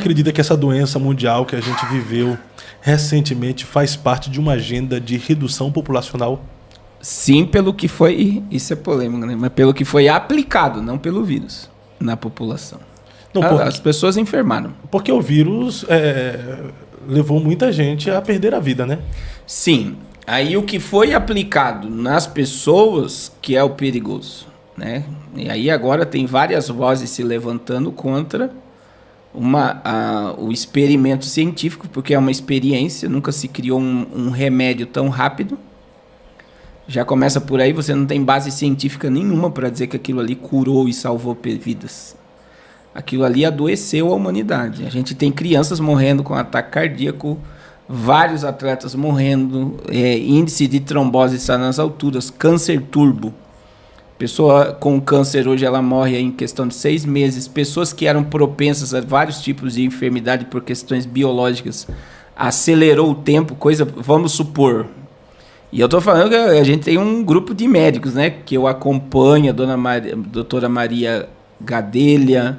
Acredita que essa doença mundial que a gente viveu recentemente faz parte de uma agenda de redução populacional? Sim, pelo que foi, isso é polêmico, né? Mas pelo que foi aplicado, não pelo vírus, na população. Não, As pessoas enfermaram. Porque o vírus levou muita gente a perder a vida, né? Sim, aí o que foi aplicado nas pessoas que é o perigoso, né? E aí agora tem várias vozes se levantando contra o experimento científico, porque é uma experiência, nunca se criou um remédio tão rápido. Já começa por aí, você não tem base científica nenhuma para dizer que aquilo ali curou e salvou vidas. Aquilo ali adoeceu a humanidade. A gente tem crianças morrendo com ataque cardíaco, vários atletas morrendo, índice de trombose está nas alturas, câncer turbo. Pessoa com câncer hoje ela morre em questão de 6 meses. Pessoas que eram propensas a vários tipos de enfermidade por questões biológicas, acelerou o tempo, vamos supor. E eu estou falando que a gente tem um grupo de médicos, né? Que eu acompanho, a doutora Maria Gadelha,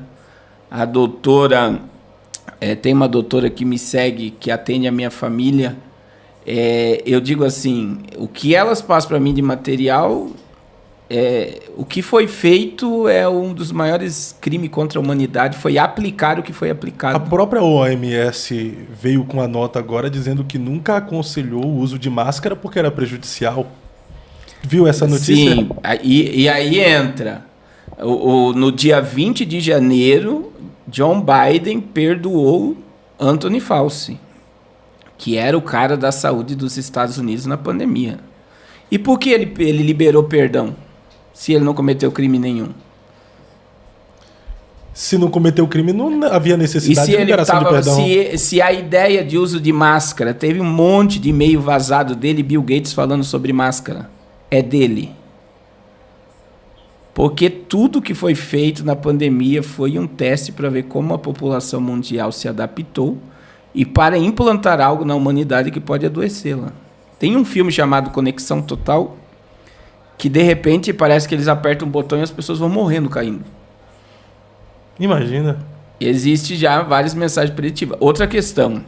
a doutora... tem uma doutora que me segue, que atende a minha família. Eu digo assim, o que elas passam para mim de material... o que foi feito é um dos maiores crimes contra a humanidade, foi aplicar o que foi aplicado. A própria OMS veio com a nota agora dizendo que nunca aconselhou o uso de máscara porque era prejudicial. Viu essa notícia? Sim, e aí entra, no dia 20 de janeiro, John Biden perdoou Anthony Fauci, que era o cara da saúde dos Estados Unidos na pandemia. E por que ele liberou perdão? Se ele não cometeu crime nenhum. Se não cometeu crime, não havia necessidade de liberação de perdão. Se a ideia de uso de máscara, teve um monte de e-mail vazado dele, Bill Gates falando sobre máscara, é dele. Porque tudo que foi feito na pandemia foi um teste para ver como a população mundial se adaptou e para implantar algo na humanidade que pode adoecê-la. Tem um filme chamado Conexão Total, que de repente parece que eles apertam um botão e as pessoas vão morrendo caindo. Imagina. Existe já várias mensagens preditivas. Outra questão,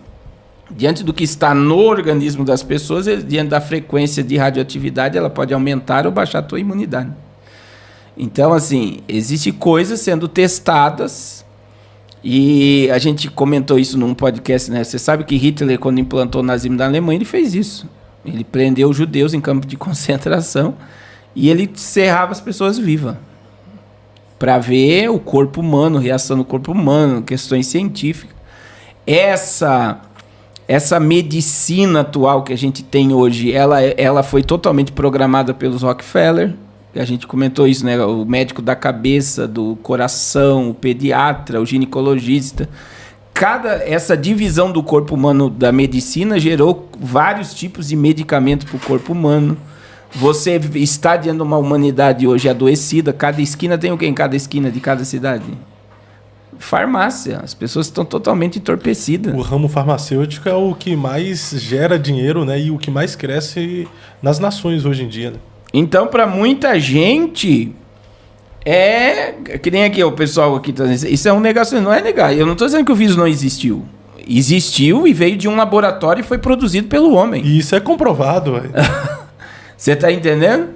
diante do que está no organismo das pessoas, diante da frequência de radioatividade, ela pode aumentar ou baixar a tua imunidade. Então, assim, existem coisas sendo testadas e a gente comentou isso num podcast, né? Você sabe que Hitler, quando implantou o nazismo na Alemanha, ele fez isso. Ele prendeu os judeus em campo de concentração e ele cerrava as pessoas vivas para ver o corpo humano, reação do corpo humano, questões científicas. Essa medicina atual que a gente tem hoje, ela foi totalmente programada pelos Rockefeller. A gente comentou isso, né? O médico da cabeça, do coração, o pediatra, o ginecologista. Essa divisão do corpo humano da medicina gerou vários tipos de medicamento para o corpo humano. Você está diante de uma humanidade hoje adoecida. Cada esquina tem o quê em cada esquina de cada cidade? Farmácia. As pessoas estão totalmente entorpecidas. O ramo farmacêutico é o que mais gera dinheiro, né? E o que mais cresce nas nações hoje em dia, né? Então, para muita gente, que nem aqui o pessoal aqui tá dizendo, isso é um negacionismo. Não é negar. Eu não estou dizendo que o vírus não existiu. Existiu e veio de um laboratório e foi produzido pelo homem. E isso é comprovado. Você está entendendo?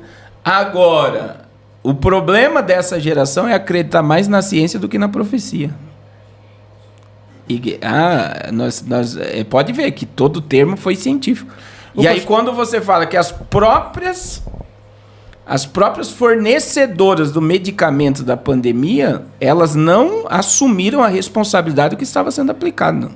Agora, o problema dessa geração é acreditar mais na ciência do que na profecia. Pode ver que todo termo foi científico. E aí, quando você fala que as próprias fornecedoras do medicamento da pandemia, elas não assumiram a responsabilidade do que estava sendo aplicado.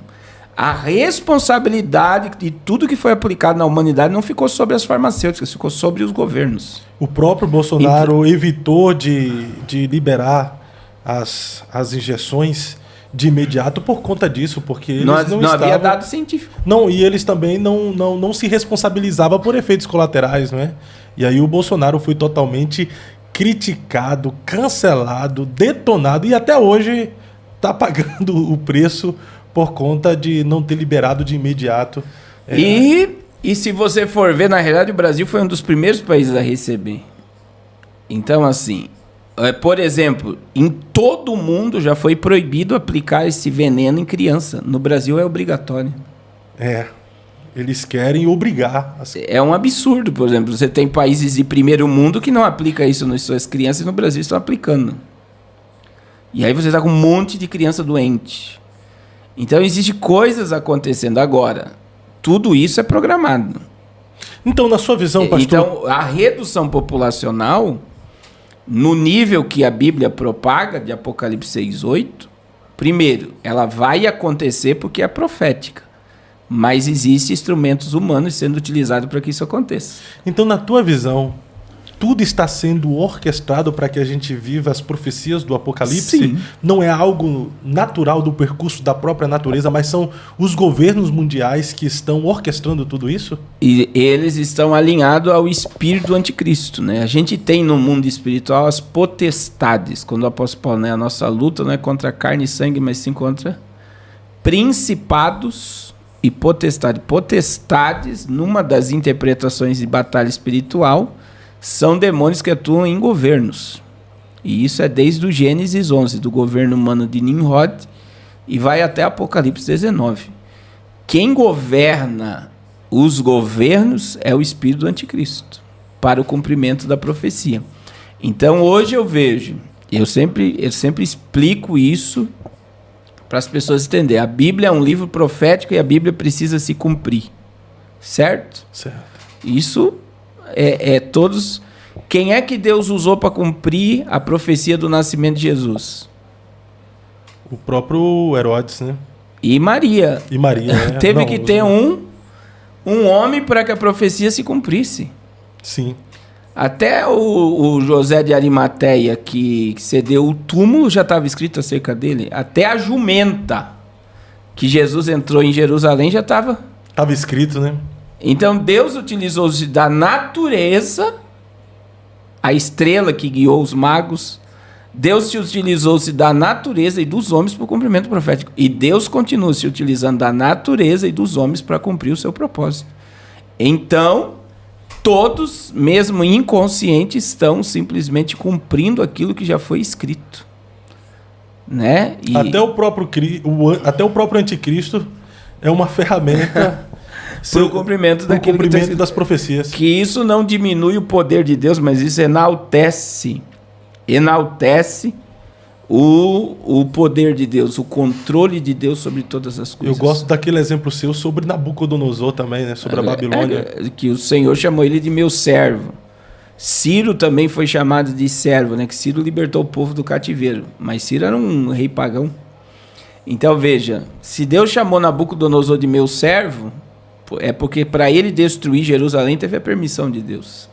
A responsabilidade de tudo que foi aplicado na humanidade não ficou sobre as farmacêuticas, ficou sobre os governos. O próprio Bolsonaro evitou de liberar as injeções de imediato por conta disso, porque eles não havia dado científico. Não, e eles também não se responsabilizavam por efeitos colaterais, não é? E aí o Bolsonaro foi totalmente criticado, cancelado, detonado e até hoje está pagando o preço por conta de não ter liberado de imediato. E se você for ver, na realidade o Brasil foi um dos primeiros países a receber. Então, assim, Por exemplo, em todo o mundo já foi proibido aplicar esse veneno em criança. No Brasil é obrigatório. Eles querem obrigar. É um absurdo, por exemplo. Você tem países de primeiro mundo que não aplicam isso nas suas crianças e no Brasil estão aplicando. E aí você está com um monte de criança doente. Então, existem coisas acontecendo agora. Tudo isso é programado. Então, na sua visão, pastor... Então, a redução populacional, no nível que a Bíblia propaga, de Apocalipse 6:8, primeiro, ela vai acontecer porque é profética. Mas existem instrumentos humanos sendo utilizados para que isso aconteça. Então, na tua visão, tudo está sendo orquestrado para que a gente viva as profecias do Apocalipse? Sim. Não é algo natural do percurso da própria natureza, mas são os governos mundiais que estão orquestrando tudo isso? E eles estão alinhados ao espírito do anticristo, né? A gente tem no mundo espiritual as potestades. Quando o apóstolo Paulo, né? A nossa luta não é contra carne e sangue, mas sim contra principados e potestades. Potestades, numa das interpretações de batalha espiritual, são demônios que atuam em governos. E isso é desde o Gênesis 11, do governo humano de Nimrod, e vai até Apocalipse 19. Quem governa os governos é o espírito do anticristo, para o cumprimento da profecia. Então, hoje eu vejo, eu sempre explico isso para as pessoas entenderem. A Bíblia é um livro profético e a Bíblia precisa se cumprir. Certo? Certo. Isso todos... Quem é que Deus usou para cumprir a profecia do nascimento de Jesus? O próprio Herodes, né? E Maria. E Maria, né? Teve que ter um homem para que a profecia se cumprisse. Sim. Até o José de Arimateia, que cedeu o túmulo, já estava escrito acerca dele. Até a jumenta, que Jesus entrou em Jerusalém, já estava... Estava escrito, né? Então, Deus utilizou-se da natureza, a estrela que guiou os magos. Deus se utilizou-se da natureza e dos homens para o cumprimento profético. E Deus continua se utilizando da natureza e dos homens para cumprir o seu propósito. Então, todos, mesmo inconscientes, estão simplesmente cumprindo aquilo que já foi escrito. Né? E... Até o próprio anticristo é uma ferramenta... Para o cumprimento daquilo cumprimento das profecias. Que isso não diminui o poder de Deus, mas isso enaltece o poder de Deus, o controle de Deus sobre todas as coisas. Eu gosto daquele exemplo seu sobre Nabucodonosor também, né? Sobre a Babilônia. Que o Senhor chamou ele de meu servo. Ciro também foi chamado de servo, né? Que Ciro libertou o povo do cativeiro. Mas Ciro era um rei pagão. Então veja, se Deus chamou Nabucodonosor de meu servo, é porque para ele destruir Jerusalém teve a permissão de Deus.